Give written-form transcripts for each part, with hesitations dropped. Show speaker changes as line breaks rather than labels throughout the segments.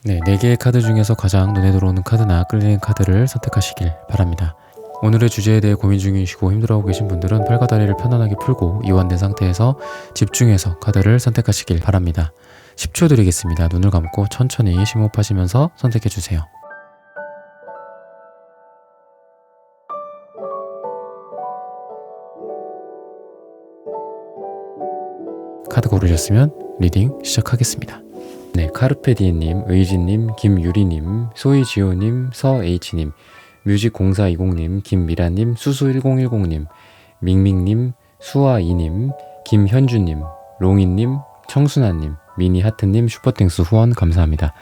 네, 4개의 카드 중에서 가장 눈에 들어오는 카드나 끌리는 카드를 선택하시길 바랍니다. 오늘의 주제에 대해 고민 중이시고 힘들어하고 계신 분들은 팔과 다리를 편안하게 풀고 이완된 상태에서 집중해서 카드를 선택하시길 바랍니다. 10초 드리겠습니다. 눈을 감고 천천히 심호흡하시면서 선택해주세요. 카드 고르셨으면 리딩 시작하겠습니다. 네, 카르페디에님, 의진님, 김유리님, 소이지오님, 서H님, 뮤직0420님, 김미라님, 수수1010님, 밍밍님, 수아이님, 김현주님, 롱이님, 청순아님, 미니하트님 슈퍼땡스 후원 감사합니다.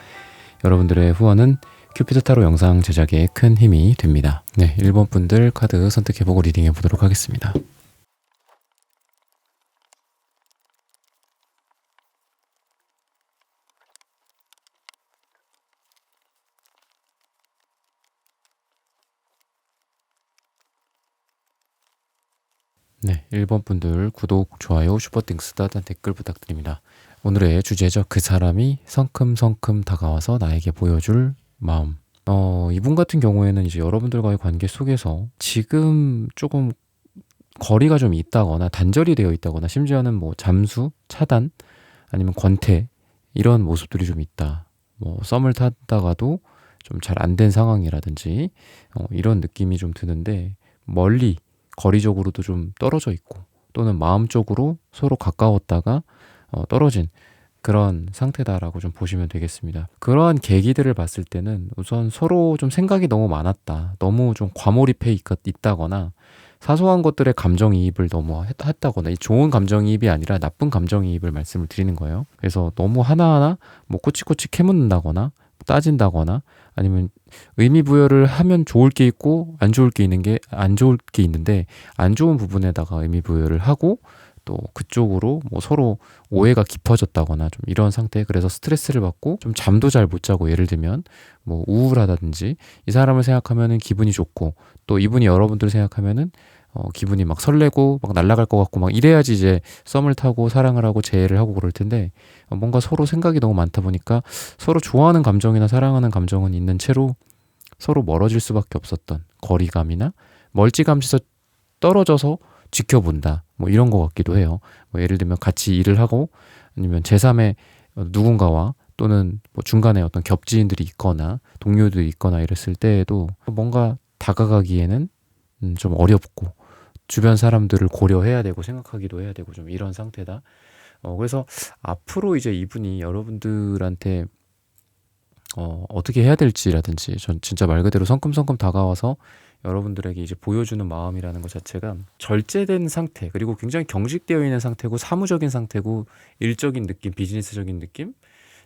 여러분들의 후원은 큐피드 타로 영상 제작에 큰 힘이 됩니다. 네, 1번 분들 카드 선택해보고 리딩해보도록 하겠습니다. 네, 1번 분들 구독, 좋아요, 슈퍼땡스 따뜻한 댓글 부탁드립니다. 오늘의 주제죠. 그 사람이 성큼성큼 다가와서 나에게 보여줄 마음. 이분 같은 경우에는 이제 여러분들과의 관계 속에서 지금 조금 거리가 좀 있다거나 단절이 되어 있다거나 심지어는 뭐 잠수, 차단, 아니면 권태 이런 모습들이 좀 있다. 뭐 썸을 타다가도 좀 잘 안 된 상황이라든지 이런 느낌이 좀 드는데 멀리 거리적으로도 좀 떨어져 있고 또는 마음적으로 서로 가까웠다가 떨어진 그런 상태다라고 좀 보시면 되겠습니다. 그러한 계기들을 봤을 때는 우선 서로 좀 생각이 너무 많았다. 너무 좀 과몰입해 있다거나 사소한 것들에 감정이입을 너무 했다거나 좋은 감정이입이 아니라 나쁜 감정이입을 말씀을 드리는 거예요. 그래서 너무 하나하나 뭐 꼬치꼬치 캐묻는다거나 따진다거나 아니면 의미 부여를 하면 좋을 게 있고 안 좋을 게 있는데 안 좋은 부분에다가 의미 부여를 하고 또 그쪽으로 뭐 서로 오해가 깊어졌다거나 좀 이런 상태. 그래서 스트레스를 받고 좀 잠도 잘 못 자고, 예를 들면 뭐 우울하다든지 이 사람을 생각하면은 기분이 좋고 또 이분이 여러분들을 생각하면은 기분이 막 설레고 막 날아갈 것 같고 막 이래야지 이제 썸을 타고 사랑을 하고 재회를 하고 그럴 텐데 뭔가 서로 생각이 너무 많다 보니까 서로 좋아하는 감정이나 사랑하는 감정은 있는 채로 서로 멀어질 수밖에 없었던 거리감이나 멀찌감치서 떨어져서 지켜본다. 뭐 이런 것 같기도 해요. 뭐 예를 들면 같이 일을 하고 아니면 제3의 누군가와 또는 뭐 중간에 어떤 겹지인들이 있거나 동료들이 있거나 이랬을 때에도 뭔가 다가가기에는 좀 어렵고 주변 사람들을 고려해야 되고 생각하기도 해야 되고 좀 이런 상태다. 그래서 앞으로 이제 이분이 여러분들한테 어떻게 해야 될지라든지 전 진짜 말 그대로 성큼성큼 다가와서 여러분들에게 이제 보여주는 마음이라는 것 자체가 절제된 상태, 그리고 굉장히 경직되어 있는 상태고 사무적인 상태고 일적인 느낌, 비즈니스적인 느낌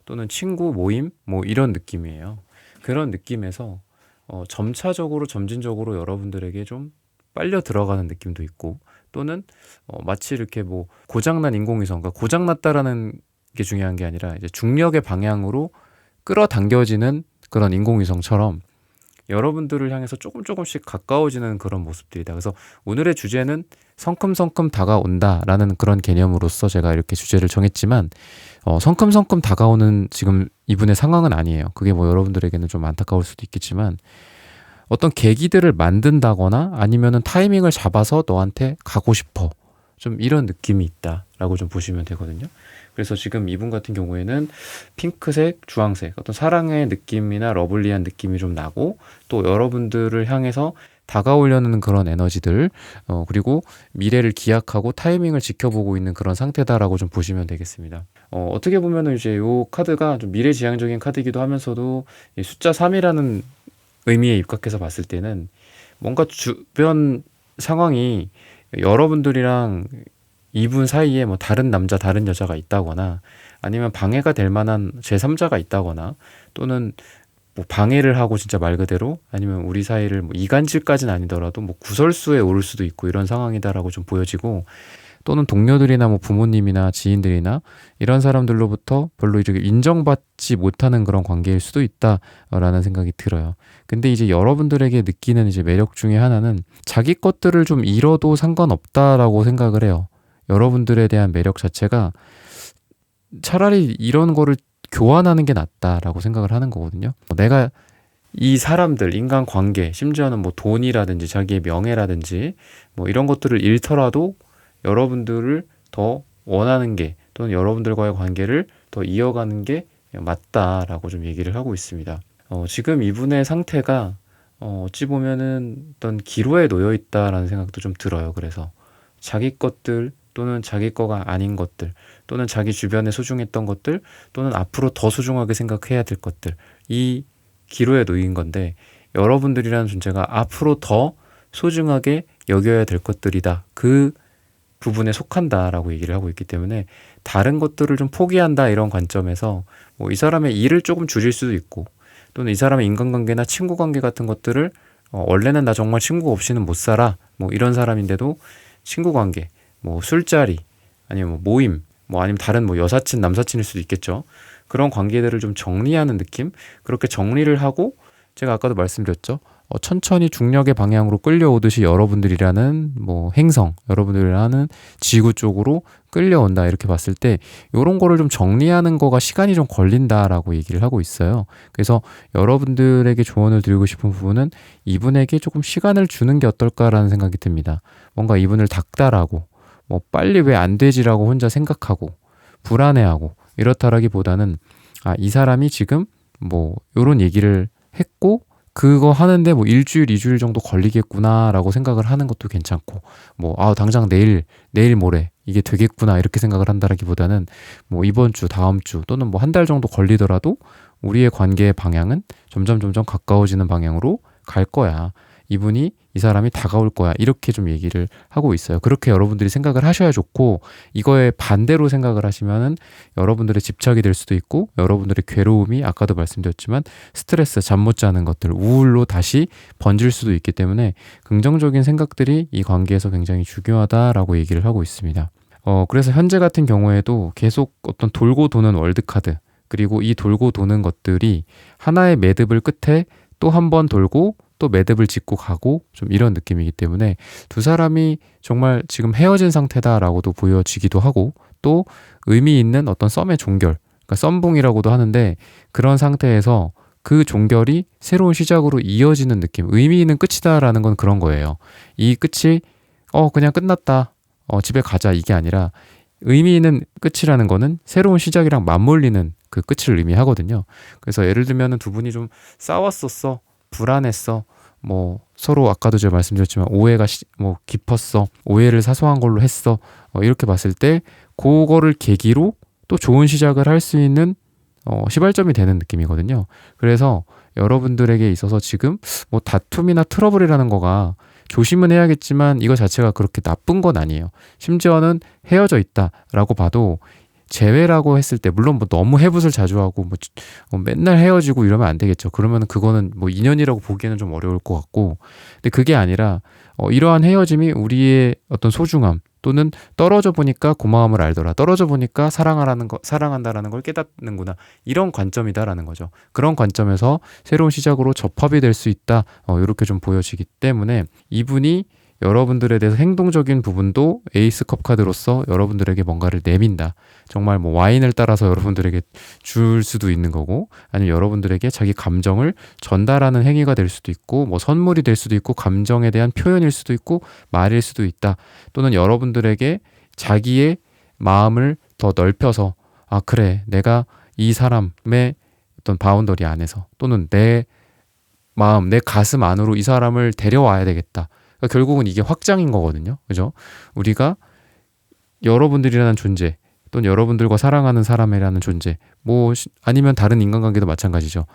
또는 친구 모임 뭐 이런 느낌이에요. 그런 느낌에서 점차적으로 점진적으로 여러분들에게 좀 빨려 들어가는 느낌도 있고 또는 마치 이렇게 뭐 고장난 인공위성, 그러니까 고장났다라는 게 중요한 게 아니라 이제 중력의 방향으로 끌어당겨지는 그런 인공위성처럼 여러분들을 향해서 조금씩 가까워지는 그런 모습들이다. 그래서 오늘의 주제는 성큼성큼 다가온다라는 그런 개념으로서 제가 이렇게 주제를 정했지만 성큼성큼 다가오는 지금 이분의 상황은 아니에요. 그게 뭐 여러분들에게는 좀 안타까울 수도 있겠지만 어떤 계기들을 만든다거나 아니면은 타이밍을 잡아서 너한테 가고 싶어, 좀 이런 느낌이 있다라고 좀 보시면 되거든요. 그래서 지금 이분 같은 경우에는 핑크색, 주황색 어떤 사랑의 느낌이나 러블리한 느낌이 좀 나고 또 여러분들을 향해서 다가오려는 그런 에너지들 그리고 미래를 기약하고 타이밍을 지켜보고 있는 그런 상태다라고 좀 보시면 되겠습니다. 어떻게 보면은 이제 요 카드가 좀 미래지향적인 카드이기도 하면서도 이 숫자 3이라는 의미에 입각해서 봤을 때는 뭔가 주변 상황이 여러분들이랑 이분 사이에 뭐 다른 남자, 다른 여자가 있다거나 아니면 방해가 될 만한 제3자가 있다거나 또는 뭐 방해를 하고 진짜 말 그대로 아니면 우리 사이를 뭐 이간질까지는 아니더라도 뭐 구설수에 오를 수도 있고 이런 상황이다라고 좀 보여지고 또는 동료들이나 뭐 부모님이나 지인들이나 이런 사람들로부터 별로 이렇게 인정받지 못하는 그런 관계일 수도 있다라는 생각이 들어요. 근데 이제 여러분들에게 느끼는 이제 매력 중에 하나는 자기 것들을 좀 잃어도 상관없다라고 생각을 해요. 여러분들에 대한 매력 자체가 차라리 이런 거를 교환하는 게 낫다라고 생각을 하는 거거든요. 내가 이 사람들, 인간관계, 심지어는 뭐 돈이라든지 자기의 명예라든지 뭐 이런 것들을 잃더라도 여러분들을 더 원하는 게, 또는 여러분들과의 관계를 더 이어가는 게 맞다라고 좀 얘기를 하고 있습니다. 지금 이분의 상태가 어찌 보면은 어떤 기로에 놓여 있다라는 생각도 좀 들어요. 그래서 자기 것들, 또는 자기 거가 아닌 것들, 또는 자기 주변에 소중했던 것들, 또는 앞으로 더 소중하게 생각해야 될 것들, 이 기로에 놓인 건데, 여러분들이라는 존재가 앞으로 더 소중하게 여겨야 될 것들이다, 그 부분에 속한다라고 얘기를 하고 있기 때문에, 다른 것들을 좀 포기한다, 이런 관점에서 뭐 이 사람의 일을 조금 줄일 수도 있고, 또는 이 사람의 인간관계나 친구관계 같은 것들을 원래는 나 정말 친구 없이는 못 살아, 뭐 이런 사람인데도 친구관계, 뭐 술자리, 아니면 뭐 모임, 뭐 아니면 다른 뭐 여사친, 남사친일 수도 있겠죠. 그런 관계들을 좀 정리하는 느낌? 그렇게 정리를 하고, 제가 아까도 말씀드렸죠. 천천히 중력의 방향으로 끌려오듯이 여러분들이라는 뭐 행성, 여러분들이라는 지구 쪽으로 끌려온다, 이렇게 봤을 때 이런 거를 좀 정리하는 거가 시간이 좀 걸린다라고 얘기를 하고 있어요. 그래서 여러분들에게 조언을 드리고 싶은 부분은 이분에게 조금 시간을 주는 게 어떨까라는 생각이 듭니다. 뭔가 이분을 닥달하고 뭐 빨리 왜 안 되지라고 혼자 생각하고 불안해하고 이렇다라기보다는, 이 사람이 지금 뭐 요런 얘기를 했고 그거 하는데 뭐 일주일, 이주일 정도 걸리겠구나라고 생각을 하는 것도 괜찮고, 뭐 당장 내일 모레 이게 되겠구나, 이렇게 생각을 한다라기보다는 뭐 이번 주, 다음 주, 또는 뭐 한 달 정도 걸리더라도 우리의 관계의 방향은 점점 가까워지는 방향으로 갈 거야. 이분이, 이 사람이 다가올 거야, 이렇게 좀 얘기를 하고 있어요. 그렇게 여러분들이 생각을 하셔야 좋고, 이거에 반대로 생각을 하시면은 여러분들의 집착이 될 수도 있고, 여러분들의 괴로움이 아까도 말씀드렸지만 스트레스, 잠 못 자는 것들, 우울로 다시 번질 수도 있기 때문에 긍정적인 생각들이 이 관계에서 굉장히 중요하다라고 얘기를 하고 있습니다. 그래서 현재 같은 경우에도 계속 어떤 돌고 도는 월드카드, 그리고 이 돌고 도는 것들이 하나의 매듭을 끝에 또 한 번 돌고 또 매듭을 짚고 가고, 좀 이런 느낌이기 때문에 두 사람이 정말 지금 헤어진 상태다라고도 보여지기도 하고, 또 의미 있는 어떤 썸의 종결, 그러니까 썸붕이라고도 하는데, 그런 상태에서 그 종결이 새로운 시작으로 이어지는 느낌, 의미 있는 끝이다라는 건 그런 거예요. 이 끝이 그냥 끝났다, 집에 가자, 이게 아니라 의미 있는 끝이라는 거는 새로운 시작이랑 맞물리는 그 끝을 의미하거든요. 그래서 예를 들면 두 분이 좀 싸웠었어, 불안했어, 뭐 서로 아까도 제가 말씀드렸지만 오해가 뭐 깊었어, 오해를 사소한 걸로 했어, 이렇게 봤을 때 그거를 계기로 또 좋은 시작을 할 수 있는 시발점이 되는 느낌이거든요. 그래서 여러분들에게 있어서 지금 뭐 다툼이나 트러블이라는 거가, 조심은 해야겠지만 이거 자체가 그렇게 나쁜 건 아니에요. 심지어는 헤어져 있다라고 봐도, 재회라고 했을 때 물론 뭐 너무 해붓을 자주 하고 뭐 맨날 헤어지고 이러면 안 되겠죠. 그러면 그거는 뭐 인연이라고 보기에는 좀 어려울 것 같고, 근데 그게 아니라 이러한 헤어짐이 우리의 어떤 소중함, 또는 떨어져 보니까 고마움을 알더라, 떨어져 보니까 사랑한다라는 걸 깨닫는구나, 이런 관점이다라는 거죠. 그런 관점에서 새로운 시작으로 접합이 될 수 있다, 이렇게 좀 보여지기 때문에 이분이 여러분들에 대해서 행동적인 부분도 에이스컵 카드로서 여러분들에게 뭔가를 내민다. 정말 뭐 와인을 따라서 여러분들에게 줄 수도 있는 거고, 아니면 여러분들에게 자기 감정을 전달하는 행위가 될 수도 있고, 뭐 선물이 될 수도 있고, 감정에 대한 표현일 수도 있고, 말일 수도 있다. 또는 여러분들에게 자기의 마음을 더 넓혀서, 그래, 내가 이 사람의 어떤 바운더리 안에서, 또는 내 마음, 내 가슴 안으로 이 사람을 데려와야 되겠다. 그러니까 결국은 이게 확장인 거거든요. 그죠? 우리가 여러분들이라는 존재, 또는 여러분들과 사랑하는 사람이라는 존재, 뭐 아니면 다른 인간관계도 마찬가지죠.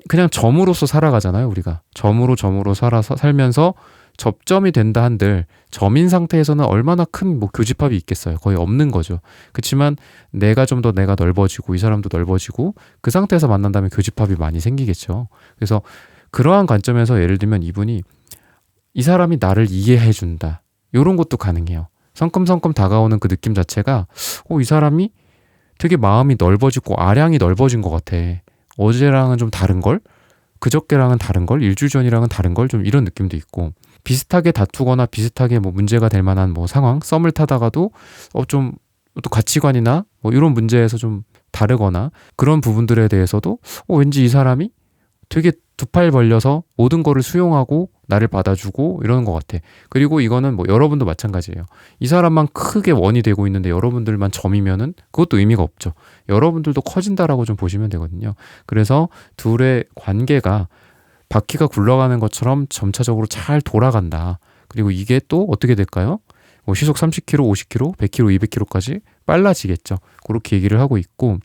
그냥 점으로서 살아가잖아요. 우리가 점으로 살면서 접점이 된다 한들, 점인 상태에서는 얼마나 큰 뭐 교집합이 있겠어요. 거의 없는 거죠. 그렇지만 내가 넓어지고 이 사람도 넓어지고, 그 상태에서 만난다면 교집합이 많이 생기겠죠. 그래서 그러한 관점에서 예를 들면 이분이, 이 사람이 나를 이해해준다, 이런 것도 가능해요. 성큼성큼 다가오는 그 느낌 자체가, 이 사람이 되게 마음이 넓어지고 아량이 넓어진 것 같아, 어제랑은 좀 다른걸, 그저께랑은 다른걸, 일주일 전이랑은 다른걸, 좀 이런 느낌도 있고, 비슷하게 다투거나 비슷하게 뭐 문제가 될 만한 뭐 상황, 썸을 타다가도 좀 또 가치관이나 뭐 이런 문제에서 좀 다르거나 그런 부분들에 대해서도 왠지 이 사람이 되게 두 팔 벌려서 모든 거를 수용하고 나를 받아주고 이러는 것 같아. 그리고 이거는 뭐 여러분도 마찬가지예요. 이 사람만 크게 원이 되고 있는데 여러분들만 점이면은 그것도 의미가 없죠. 여러분들도 커진다라고 좀 보시면 되거든요. 그래서 둘의 관계가 바퀴가 굴러가는 것처럼 점차적으로 잘 돌아간다. 그리고 이게 또 어떻게 될까요? 뭐 시속 30km, 50km, 100km, 200km까지 빨라지겠죠. 그렇게 얘기를 하고 있고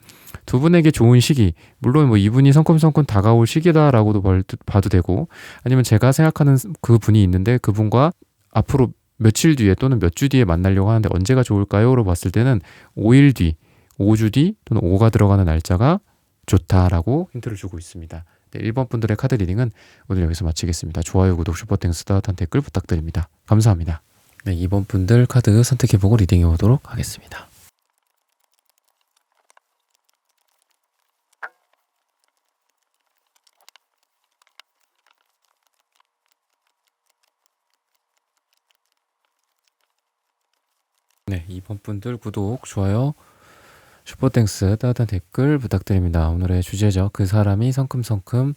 두 분에게 좋은 시기, 물론 뭐 이분이 성큼성큼 다가올 시기다라고도 봐도 되고 아니면 제가 생각하는 그 분이 있는데 그분과 앞으로 며칠 뒤에 또는 몇 주 뒤에 만나려고 하는데 언제가 좋을까요?로 봤을 때는 5일 뒤, 5주 뒤 또는 5가 들어가는 날짜가 좋다라고 힌트를 주고 있습니다. 네, 1번 분들의 카드 리딩은 오늘 여기서 마치겠습니다. 좋아요, 구독, 슈퍼땡스, 따뜻한 댓글 부탁드립니다. 감사합니다. 네, 2번 분들 카드 선택해보고 리딩해 보도록 하겠습니다. 네, 2번 분들 구독, 좋아요, 슈퍼땡스, 따뜻한 댓글 부탁드립니다. 오늘의 주제죠. 그 사람이 성큼성큼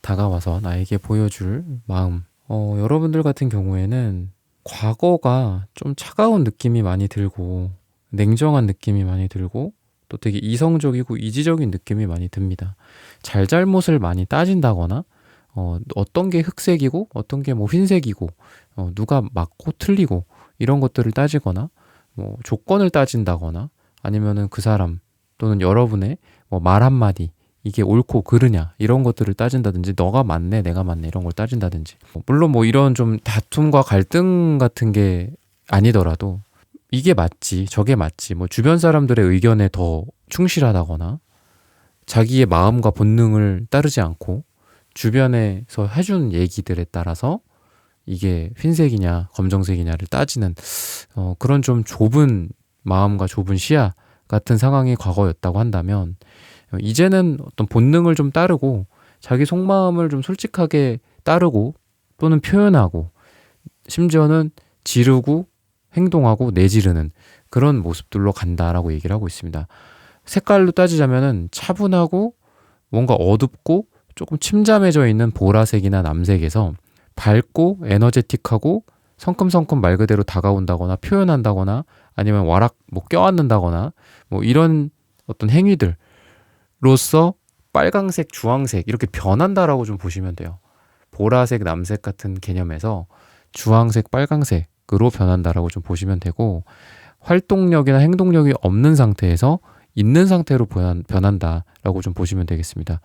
다가와서 나에게 보여줄 마음. 여러분들 같은 경우에는 과거가 좀 차가운 느낌이 많이 들고 냉정한 느낌이 많이 들고 또 되게 이성적이고 이지적인 느낌이 많이 듭니다. 잘잘못을 많이 따진다거나 어떤 게 흑색이고 어떤 게 뭐 흰색이고 누가 맞고 틀리고 이런 것들을 따지거나 뭐 조건을 따진다거나 아니면은 그 사람 또는 여러분의 뭐 말 한마디 이게 옳고 그르냐 이런 것들을 따진다든지 너가 맞네 내가 맞네 이런 걸 따진다든지 물론 뭐 이런 좀 다툼과 갈등 같은 게 아니더라도 이게 맞지 저게 맞지 뭐 주변 사람들의 의견에 더 충실하다거나 자기의 마음과 본능을 따르지 않고 주변에서 해준 얘기들에 따라서 이게 흰색이냐 검정색이냐를 따지는 그런 좀 좁은 마음과 좁은 시야 같은 상황이 과거였다고 한다면 이제는 어떤 본능을 좀 따르고 자기 속마음을 좀 솔직하게 따르고 또는 표현하고 심지어는 지르고 행동하고 내지르는 그런 모습들로 간다라고 얘기를 하고 있습니다. 색깔로 따지자면은 차분하고 뭔가 어둡고 조금 침잠해져 있는 보라색이나 남색에서 밝고 에너제틱하고 성큼성큼 말 그대로 다가온다거나 표현한다거나 아니면 와락 뭐 껴안는다거나 뭐 이런 어떤 행위들로서 빨강색, 주황색 이렇게 변한다라고 좀 보시면 돼요. 보라색, 남색 같은 개념에서 주황색, 빨강색으로 변한다라고 좀 보시면 되고 활동력이나 행동력이 없는 상태에서 있는 상태로 변한다라고 좀 보시면 되겠습니다.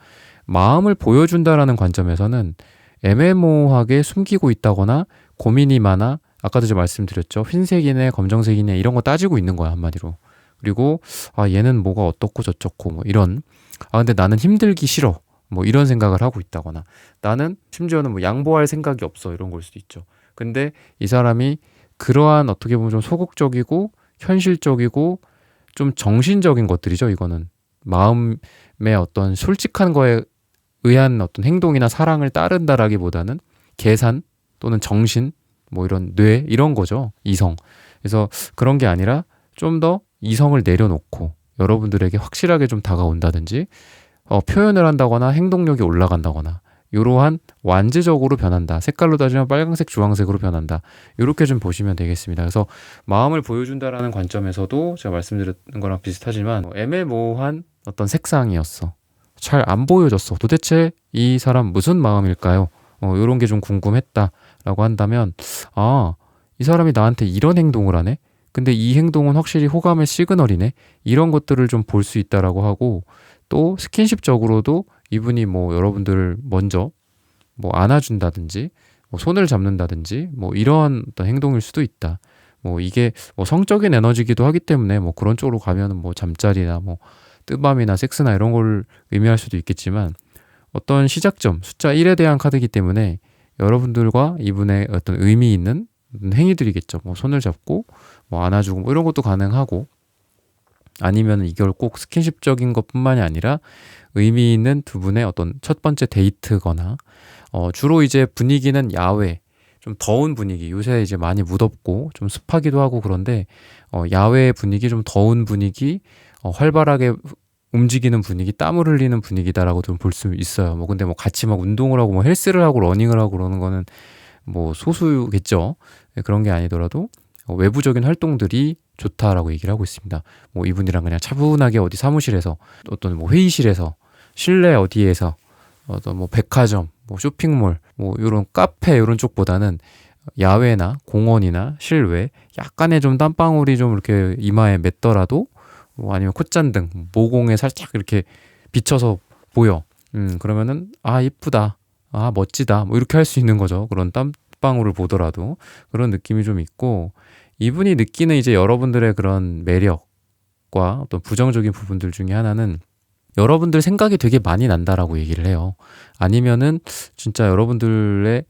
마음을 보여준다라는 관점에서는 애매모호하게 숨기고 있다거나 고민이 많아 아까도 제가 말씀드렸죠. 흰색이네 검정색이네 이런 거 따지고 있는 거야 한마디로. 그리고 얘는 뭐가 어떻고 저쩌고 뭐 이런 근데 나는 힘들기 싫어 뭐 이런 생각을 하고 있다거나 나는 심지어는 뭐 양보할 생각이 없어 이런 걸 수도 있죠. 근데 이 사람이 그러한 어떻게 보면 좀 소극적이고 현실적이고 좀 정신적인 것들이죠. 이거는 마음의 어떤 솔직한 거에 의한 어떤 행동이나 사랑을 따른다라기보다는 계산 또는 정신 뭐 이런 뇌 이런 거죠. 이성. 그래서 그런 게 아니라 좀 더 이성을 내려놓고 여러분들에게 확실하게 좀 다가온다든지 표현을 한다거나 행동력이 올라간다거나 이러한 완지적으로 변한다. 색깔로 따지면 빨강색, 주황색으로 변한다. 이렇게 좀 보시면 되겠습니다. 그래서 마음을 보여준다라는 관점에서도 제가 말씀드렸던 거랑 비슷하지만 애매모호한 어떤 색상이었어. 잘 안 보여줬어. 도대체 이 사람 무슨 마음일까요? 이런 게 좀 궁금했다라고 한다면 이 사람이 나한테 이런 행동을 하네? 근데 이 행동은 확실히 호감의 시그널이네? 이런 것들을 좀 볼 수 있다라고 하고 또 스킨십적으로도 이분이 뭐 여러분들을 먼저 뭐 안아준다든지 뭐 손을 잡는다든지 뭐 이러한 어떤 행동일 수도 있다. 뭐 이게 뭐 성적인 에너지기도 하기 때문에 뭐 그런 쪽으로 가면은 뭐 잠자리나 뭐 뜨밤이나 섹스나 이런 걸 의미할 수도 있겠지만 어떤 시작점 숫자 1에 대한 카드이기 때문에 여러분들과 이분의 어떤 의미 있는 행위들이겠죠. 뭐 손을 잡고 뭐 안아주고 뭐 이런 것도 가능하고 아니면 이걸 꼭 스킨십적인 것뿐만이 아니라 의미 있는 두 분의 어떤 첫 번째 데이트거나 주로 이제 분위기는 야외 좀 더운 분위기 요새 이제 많이 무덥고 좀 습하기도 하고 그런데 야외 분위기 좀 더운 분위기 활발하게 움직이는 분위기, 땀을 흘리는 분위기다라고 좀 볼 수 있어요. 뭐 근데 뭐 같이 막 운동을 하고 뭐 헬스를 하고 러닝을 하고 그러는 거는 뭐 소수겠죠. 그런 게 아니더라도 외부적인 활동들이 좋다라고 얘기를 하고 있습니다. 뭐 이분이랑 그냥 차분하게 어디 사무실에서 어떤 뭐 회의실에서 실내 어디에서 어떤 뭐 백화점, 뭐 쇼핑몰, 뭐 이런 카페 이런 쪽보다는 야외나 공원이나 실외 약간의 좀 땀방울이 좀 이렇게 이마에 맺더라도 뭐 아니면 콧잔등, 모공에 살짝 이렇게 비쳐서 보여. 그러면은 아 이쁘다, 아 멋지다, 뭐 이렇게 할 수 있는 거죠. 그런 땀방울을 보더라도 그런 느낌이 좀 있고 이분이 느끼는 이제 여러분들의 그런 매력과 어떤 부정적인 부분들 중에 하나는 여러분들 생각이 되게 많이 난다라고 얘기를 해요. 아니면은 진짜 여러분들의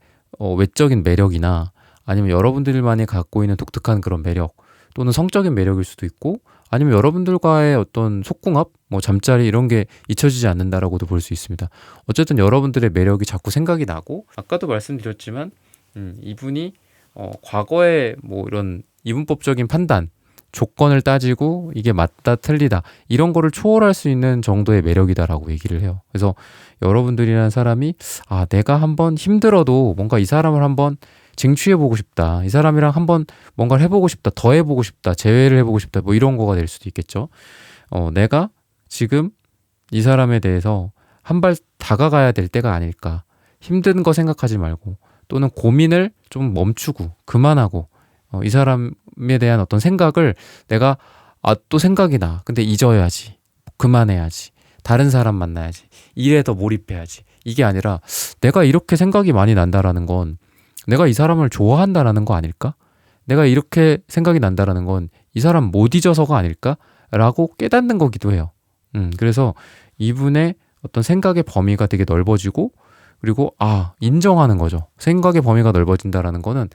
외적인 매력이나 아니면 여러분들만이 갖고 있는 독특한 그런 매력 또는 성적인 매력일 수도 있고 아니면 여러분들과의 어떤 속궁합, 뭐 잠자리 이런 게 잊혀지지 않는다라고도 볼 수 있습니다. 어쨌든 여러분들의 매력이 자꾸 생각이 나고 아까도 말씀드렸지만 이분이 과거에 뭐 이런 이분법적인 판단 조건을 따지고 이게 맞다 틀리다 이런 거를 초월할 수 있는 정도의 매력이다라고 얘기를 해요. 그래서 여러분들이라는 사람이 아 내가 한번 힘들어도 뭔가 이 사람을 한번 쟁취해보고 싶다, 이 사람이랑 한번 뭔가를 해보고 싶다, 더 해보고 싶다, 재회를 해보고 싶다, 뭐 이런 거가 될 수도 있겠죠. 내가 지금 이 사람에 대해서 한 발 다가가야 될 때가 아닐까. 힘든 거 생각하지 말고 또는 고민을 좀 멈추고 그만하고 이 사람에 대한 어떤 생각을 내가 또 생각이 나. 근데 잊어야지. 그만해야지. 다른 사람 만나야지. 일에 더 몰입해야지. 이게 아니라 내가 이렇게 생각이 많이 난다라는 건 내가 이 사람을 좋아한다라는 거 아닐까? 내가 이렇게 생각이 난다라는 건 이 사람 못 잊어서가 아닐까? 라고 깨닫는 거기도 해요. 그래서 이분의 어떤 생각의 범위가 되게 넓어지고 그리고 인정하는 거죠. 생각의 범위가 넓어진다라는 거는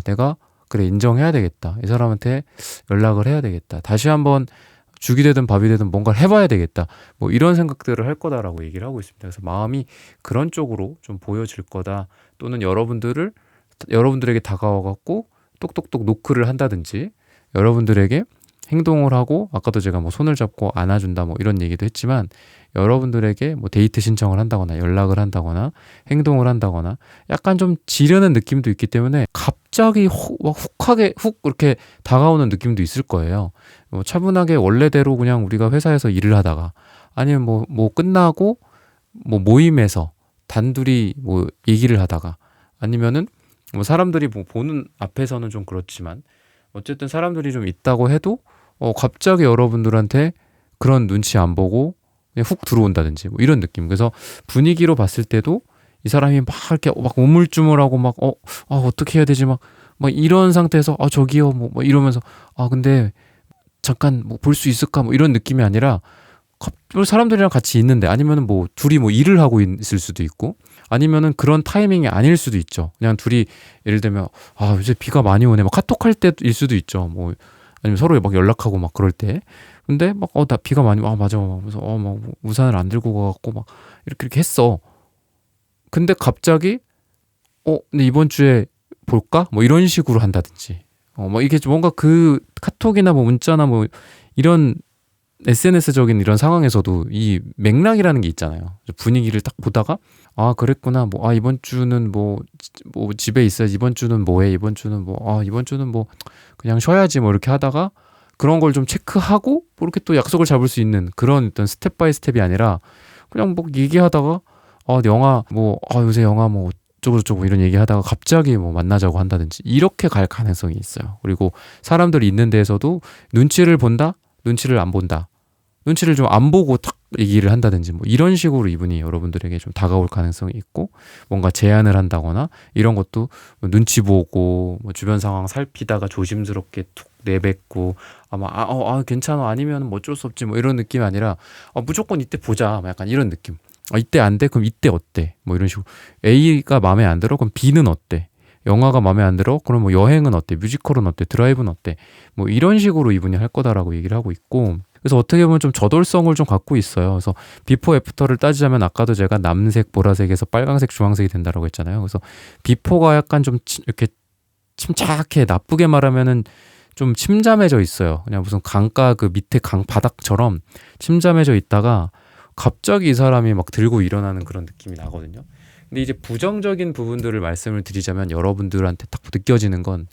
내가 그래 인정해야 되겠다. 이 사람한테 연락을 해야 되겠다. 다시 한번 죽이 되든 밥이 되든 뭔가를 해봐야 되겠다. 뭐 이런 생각들을 할 거다라고 얘기를 하고 있습니다. 그래서 마음이 그런 쪽으로 좀 보여질 거다. 또는 여러분들에게 다가와갖고 똑똑똑 노크를 한다든지 여러분들에게 행동을 하고 아까도 제가 뭐 손을 잡고 안아준다 뭐 이런 얘기도 했지만 여러분들에게 뭐 데이트 신청을 한다거나 연락을 한다거나 행동을 한다거나 약간 좀 지르는 느낌도 있기 때문에 갑자기 훅하게 훅 이렇게 다가오는 느낌도 있을 거예요. 뭐 차분하게 원래대로 그냥 우리가 회사에서 일을 하다가 아니면 뭐 끝나고 뭐 모임에서 단둘이 뭐 얘기를 하다가 아니면은 뭐 사람들이 뭐 보는 앞에서는 좀 그렇지만 어쨌든 사람들이 좀 있다고 해도 갑자기 여러분들한테 그런 눈치 안 보고 그냥 훅 들어온다든지 뭐 이런 느낌. 그래서 분위기로 봤을 때도 이 사람이 막 이렇게 막 우물쭈물하고 막 어떻게 해야 되지 막 이런 상태에서 저기요 뭐 이러면서 근데 잠깐 뭐 볼 수 있을까 뭐 이런 느낌이 아니라 사람들이랑 같이 있는데 아니면은 뭐 둘이 뭐 일을 하고 있을 수도 있고 아니면은 그런 타이밍이 아닐 수도 있죠. 그냥 둘이 예를 들면 요새 비가 많이 오네 막 카톡할 때일 수도 있죠. 뭐 아니면 서로 막 연락하고 막 그럴 때 근데 막 나 비가 많이 맞아 그래서 막 우산을 안 들고 가갖고 막 이렇게 했어. 근데 갑자기 근데 이번 주에 볼까 뭐 이런 식으로 한다든지 뭐 이게 뭔가 그 카톡이나 뭐 문자나 뭐 이런 SNS적인 이런 상황에서도 이 맥락이라는 게 있잖아요. 분위기를 딱 보다가 그랬구나 뭐 이번 주는 뭐 집에 있어야지, 이번 주는 뭐해, 이번 주는 이번 주는 뭐 그냥 쉬어야지 뭐 이렇게 하다가 그런 걸 좀 체크하고 뭐 이렇게 또 약속을 잡을 수 있는 그런 어떤 스텝 바이 스텝이 아니라 그냥 뭐 얘기하다가 영화 뭐 요새 영화 뭐 어쩌고저쩌고 이런 얘기하다가 갑자기 뭐 만나자고 한다든지 이렇게 갈 가능성이 있어요. 그리고 사람들이 있는 데에서도 눈치를 본다, 눈치를 안 본다, 눈치를 좀 안 보고 탁 얘기를 한다든지 뭐 이런 식으로 이분이 여러분들에게 좀 다가올 가능성이 있고 뭔가 제안을 한다거나 이런 것도 뭐 눈치 보고 뭐 주변 상황 살피다가 조심스럽게 툭 내뱉고 아마 괜찮아 아니면 뭐 어쩔 수 없지 뭐 이런 느낌이 아니라 무조건 이때 보자 약간 이런 느낌. 이때 안 돼? 그럼 이때 어때? 뭐 이런 식으로 A가 마음에 안 들어? 그럼 B는 어때? 영화가 마음에 안 들어? 그럼 뭐 여행은 어때? 뮤지컬은 어때? 드라이브는 어때? 뭐 이런 식으로 이분이 할 거다라고 얘기를 하고 있고 그래서 어떻게 보면 좀 저돌성을 좀 갖고 있어요. 그래서 비포 애프터를 따지자면 아까도 제가 남색, 보라색에서 빨강색, 주황색이 된다라고 했잖아요. 그래서 비포가 약간 좀 이렇게 침착해 나쁘게 말하면은 좀 침잠해져 있어요. 그냥 무슨 강가 그 밑에 강 바닥처럼 침잠해져 있다가 갑자기 이 사람이 막 들고 일어나는 그런 느낌이 나거든요. 근데 이제 부정적인 부분들을 말씀을 드리자면 여러분들한테 딱 느껴지는 건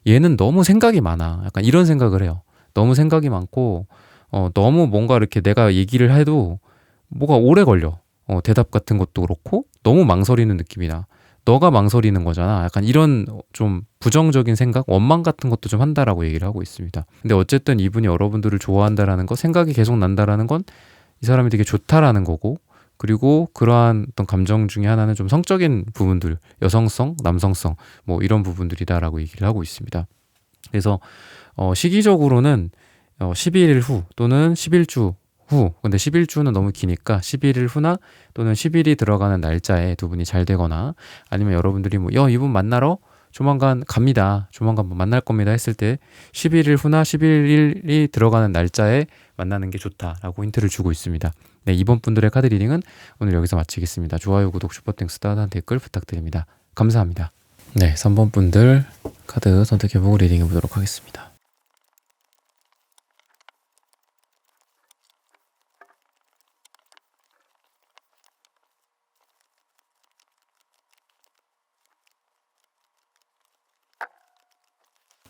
얘는 너무 생각이 많아. 약간 이런 생각을 해요. 너무 생각이 많고 너무 뭔가 이렇게 내가 얘기를 해도 뭐가 오래 걸려. 대답 같은 것도 그렇고 너무 망설이는 느낌이 나. 너가 망설이는 거잖아. 약간 이런 좀 부정적인 생각, 원망 같은 것도 좀 한다라고 얘기를 하고 있습니다. 근데 어쨌든 이분이 여러분들을 좋아한다라는 거, 생각이 계속 난다라는 건 이 사람이 되게 좋다라는 거고, 그리고 그러한 어떤 감정 중에 하나는 좀 성적인 부분들, 여성성, 남성성, 뭐 이런 부분들이다라고 얘기를 하고 있습니다. 그래서 시기적으로는 11일 후 또는 11주 후, 근데 11주는 너무 기니까 11일 후나 또는 10일이 들어가는 날짜에 두 분이 잘 되거나 아니면 여러분들이 뭐, 이분 만나러 조만간 갑니다. 조만간 뭐 만날 겁니다 했을 때 11일 후나 11일이 들어가는 날짜에 만나는 게 좋다라고 힌트를 주고 있습니다. 네, 이번 분들의 카드 리딩은 오늘 여기서 마치겠습니다. 좋아요, 구독, 슈퍼땡스, 따뜻한 댓글 부탁드립니다. 감사합니다. 네, 3번 분들 카드 선택해보고 리딩해 보도록 하겠습니다.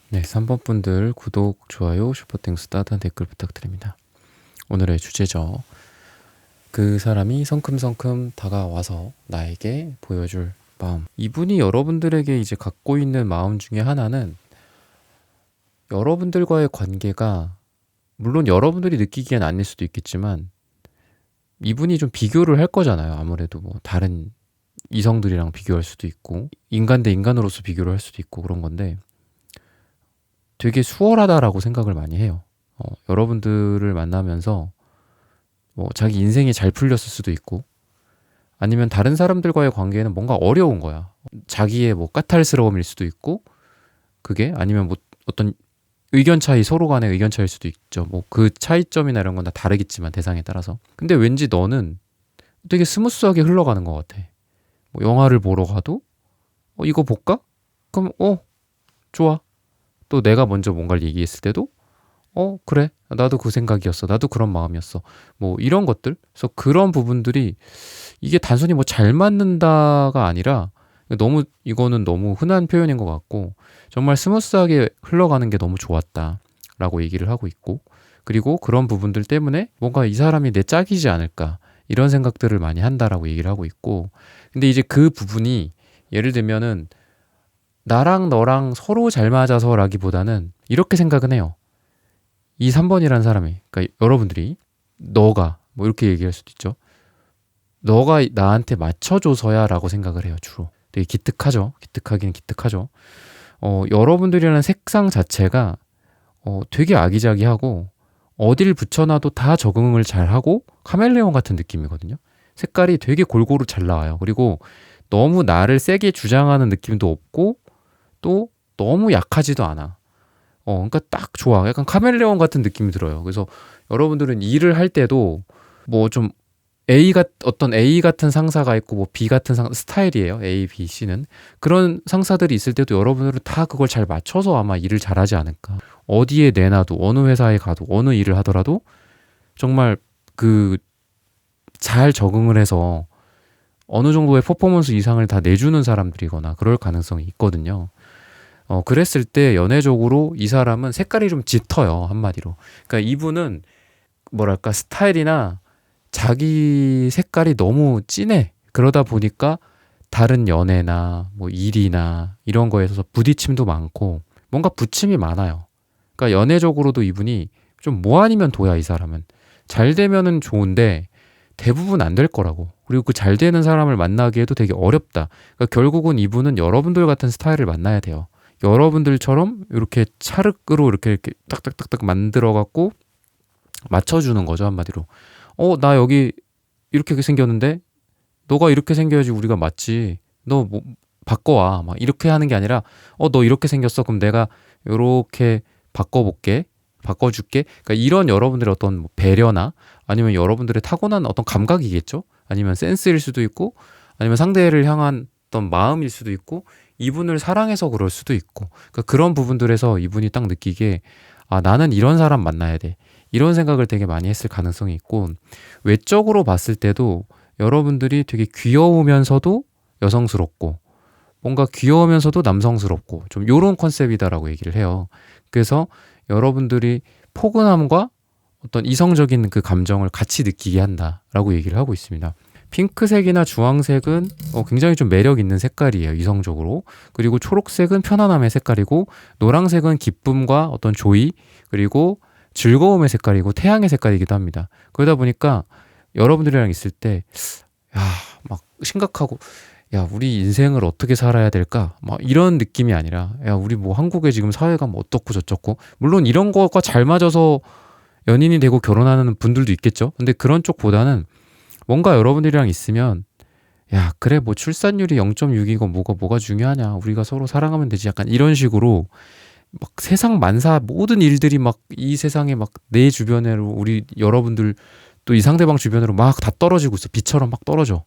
네, 3번 분들 구독, 좋아요, 슈퍼땡스, 따뜻한 댓글 부탁드립니다. 오늘의 주제죠. 그 사람이 성큼성큼 다가와서 나에게 보여줄 마음. 이분이 여러분들에게 이제 갖고 있는 마음 중에 하나는 여러분들과의 관계가 물론 여러분들이 느끼기엔 아닐 수도 있겠지만 이분이 좀 비교를 할 거잖아요. 아무래도 뭐 다른 이성들이랑 비교할 수도 있고 인간 대 인간으로서 비교를 할 수도 있고 그런 건데 되게 수월하다라고 생각을 많이 해요. 여러분들을 만나면서 뭐 자기 인생이 잘 풀렸을 수도 있고 아니면 다른 사람들과의 관계에는 뭔가 어려운 거야. 자기의 뭐 까탈스러움일 수도 있고 그게 아니면 뭐 어떤 의견 차이 서로 간의 의견 차이일 수도 있죠. 뭐 그 차이점이나 이런 건 다 다르겠지만 대상에 따라서. 근데 왠지 너는 되게 스무스하게 흘러가는 것 같아. 뭐 영화를 보러 가도 이거 볼까? 그럼 좋아. 또 내가 먼저 뭔가를 얘기했을 때도 그래. 나도 그 생각이었어. 나도 그런 마음이었어. 뭐 이런 것들. 그래서 그런 부분들이 이게 단순히 뭐 잘 맞는다가 아니라 이거는 너무 흔한 표현인 것 같고 정말 스무스하게 흘러가는 게 너무 좋았다라고 얘기를 하고 있고 그리고 그런 부분들 때문에 뭔가 이 사람이 내 짝이지 않을까 이런 생각들을 많이 한다라고 얘기를 하고 있고 근데 이제 그 부분이 예를 들면은 나랑 너랑 서로 잘 맞아서라기보다는 이렇게 생각은 해요. 이 3번이라는 사람이, 그러니까 여러분들이 너가 뭐 이렇게 얘기할 수도 있죠. 너가 나한테 맞춰줘서야 라고 생각을 해요. 주로 되게 기특하죠. 기특하긴 기특하죠. 여러분들이라는 색상 자체가 되게 아기자기하고 어딜 붙여놔도 다 적응을 잘하고 카멜레온 같은 느낌이거든요. 색깔이 되게 골고루 잘 나와요. 그리고 너무 나를 세게 주장하는 느낌도 없고 또 너무 약하지도 않아. 그러니까 딱 좋아. 약간 카멜레온 같은 느낌이 들어요. 그래서 여러분들은 일을 할 때도 뭐 좀 어떤 A 같은 상사가 있고 뭐 B 같은 스타일이에요. A, B, C는. 그런 상사들이 있을 때도 여러분들은 다 그걸 잘 맞춰서 아마 일을 잘하지 않을까. 어디에 내놔도 어느 회사에 가도 어느 일을 하더라도 정말 그 잘 적응을 해서 어느 정도의 퍼포먼스 이상을 다 내주는 사람들이거나 그럴 가능성이 있거든요. 그랬을 때 연애적으로 이 사람은 색깔이 좀 짙어요. 한마디로. 그러니까 이분은 뭐랄까 스타일이나 자기 색깔이 너무 진해. 그러다 보니까 다른 연애나 뭐 일이나 이런 거에 있어서 부딪힘도 많고 뭔가 부침이 많아요. 그러니까 연애적으로도 이분이 좀 뭐 아니면 도야 이 사람은. 잘 되면은 좋은데 대부분 안 될 거라고. 그리고 그 잘 되는 사람을 만나기에도 되게 어렵다. 그러니까 결국은 이분은 여러분들 같은 스타일을 만나야 돼요. 여러분들처럼 이렇게 찰흙으로 이렇게 딱딱딱딱 만들어 갖고 맞춰주는 거죠. 한마디로. 나 여기 이렇게 생겼는데 너가 이렇게 생겨야지 우리가 맞지. 너 뭐 바꿔와. 막 이렇게 하는 게 아니라 너 이렇게 생겼어. 그럼 내가 이렇게 바꿔볼게. 바꿔줄게. 그러니까 이런 여러분들의 어떤 뭐 배려나 아니면 여러분들의 타고난 어떤 감각이겠죠. 아니면 센스일 수도 있고 아니면 상대를 향한 어떤 마음일 수도 있고 이분을 사랑해서 그럴 수도 있고, 그러니까 그런 부분들에서 이분이 딱 느끼기에 아, 나는 이런 사람 만나야 돼. 이런 생각을 되게 많이 했을 가능성이 있고, 외적으로 봤을 때도 여러분들이 되게 귀여우면서도 여성스럽고, 뭔가 귀여우면서도 남성스럽고, 좀 요런 컨셉이다라고 얘기를 해요. 그래서 여러분들이 포근함과 어떤 이성적인 그 감정을 같이 느끼게 한다라고 얘기를 하고 있습니다. 핑크색이나 주황색은 굉장히 좀 매력 있는 색깔이에요, 이성적으로. 그리고 초록색은 편안함의 색깔이고, 노란색은 기쁨과 어떤 조이, 그리고 즐거움의 색깔이고, 태양의 색깔이기도 합니다. 그러다 보니까 여러분들이랑 있을 때, 야, 막 심각하고, 야, 우리 인생을 어떻게 살아야 될까? 막 이런 느낌이 아니라, 야, 우리 뭐 한국에 지금 사회가 뭐 어떻고 저쩌고, 물론 이런 거가 잘 맞아서 연인이 되고 결혼하는 분들도 있겠죠. 근데 그런 쪽보다는 뭔가 여러분들이랑 있으면 야, 그래 뭐 출산율이 0.6이고 뭐가 중요하냐. 우리가 서로 사랑하면 되지. 약간 이런 식으로 막 세상 만사 모든 일들이 막 이 세상에 막 내 주변으로 우리 여러분들 또 이 상대방 주변으로 막 다 떨어지고 있어. 비처럼 막 떨어져.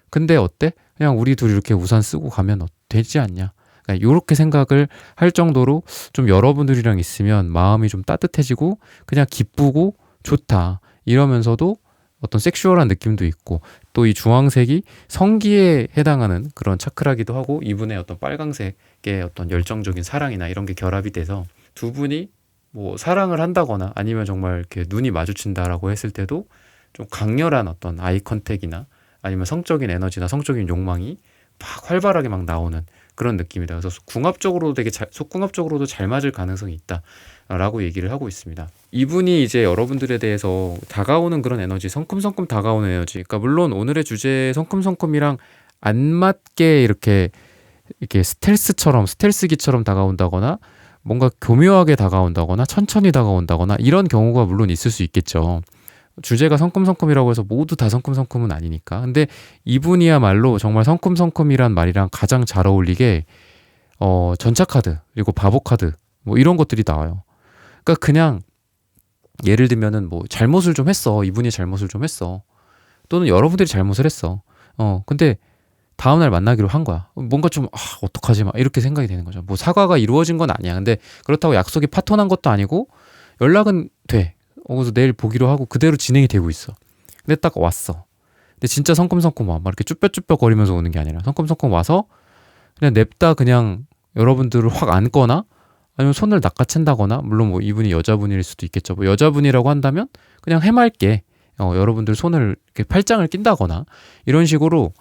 근데 어때? 그냥 우리 둘이 이렇게 우산 쓰고 가면 되지 않냐. 그러니까 이렇게 생각을 할 정도로 좀 여러분들이랑 있으면 마음이 좀 따뜻해지고 그냥 기쁘고 좋다. 이러면서도 어떤 섹슈얼한 느낌도 있고 또 이 주황색이 성기에 해당하는 그런 차크라기도 하고 이분의 어떤 빨강색의 어떤 열정적인 사랑이나 이런 게 결합이 돼서 두 분이 뭐 사랑을 한다거나 아니면 정말 이렇게 눈이 마주친다라고 했을 때도 좀 강렬한 어떤 아이 컨택이나 아니면 성적인 에너지나 성적인 욕망이 막 활발하게 막 나오는 그런 느낌이다. 그래서 속궁합적으로도 잘 맞을 가능성이 있다라고 얘기를 하고 있습니다. 이분이 이제 여러분들에 대해서 다가오는 그런 에너지, 성큼성큼 다가오는 에너지. 그러니까 물론 오늘의 주제 성큼성큼이랑 안 맞게 이렇게 스텔스기처럼 다가온다거나 뭔가 교묘하게 다가온다거나 천천히 다가온다거나 이런 경우가 물론 있을 수 있겠죠. 주제가 성큼성큼이라고 해서 모두 다 성큼성큼은 아니니까. 근데 이분이야말로 정말 성큼성큼이란 말이랑 가장 잘 어울리게 전차카드 그리고 바보카드 뭐 이런 것들이 나와요. 그러니까 그냥 예를 들면은 뭐 잘못을 좀 했어. 이분이 잘못을 좀 했어. 또는 여러분들이 잘못을 했어. 근데 다음날 만나기로 한 거야. 뭔가 좀 어떡하지 막 이렇게 생각이 되는 거죠. 뭐 사과가 이루어진 건 아니야. 근데 그렇다고 약속이 파토난 것도 아니고 연락은 돼. 그래서 내일 보기로 하고 그대로 진행이 되고 있어. 근데 딱 왔어. 근데 진짜 성큼성큼 와. 막 이렇게 쭈뼛쭈뼛 거리면서 오는 게 아니라 성큼성큼 와서 그냥 냅다 그냥 여러분들을 확 안거나 아니면 손을 낚아챈다거나 물론 뭐 이분이 여자분일 수도 있겠죠. 뭐 여자분이라고 한다면 그냥 해맑게 여러분들 손을 이렇게 팔짱을 낀다거나 이런 식으로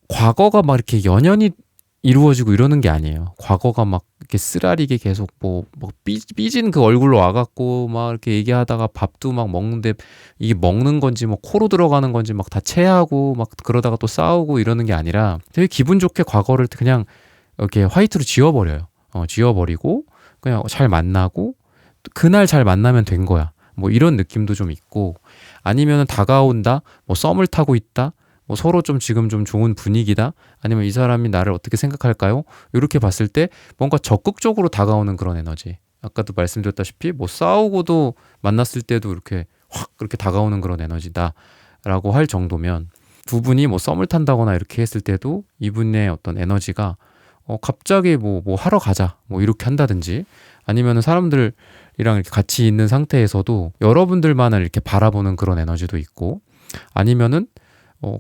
과거가 막 이렇게 연연히 이루어지고 이러는 게 아니에요. 과거가 막 이렇게 쓰라리게 계속 뭐 삐진 그 얼굴로 와갖고 막 이렇게 얘기하다가 밥도 막 먹는데 이게 먹는 건지 뭐 코로 들어가는 건지 막 다 체하고 막 그러다가 또 싸우고 이러는 게 아니라 되게 기분 좋게 과거를 그냥 이렇게 화이트로 지워버려요. 지워버리고 그냥 잘 만나고 그날 잘 만나면 된 거야. 뭐 이런 느낌도 좀 있고 아니면은 다가온다, 뭐 썸을 타고 있다. 뭐 서로 좀 지금 좀 좋은 분위기다 아니면 이 사람이 나를 어떻게 생각할까요? 이렇게 봤을 때 뭔가 적극적으로 다가오는 그런 에너지 아까도 말씀드렸다시피 뭐 싸우고도 만났을 때도 이렇게 확 그렇게 다가오는 그런 에너지다 라고 할 정도면 두 분이 뭐 썸을 탄다거나 이렇게 했을 때도 이분의 어떤 에너지가 갑자기 뭐 하러 가자 뭐 이렇게 한다든지 아니면은 사람들이랑 이렇게 같이 있는 상태에서도 여러분들만을 이렇게 바라보는 그런 에너지도 있고 아니면은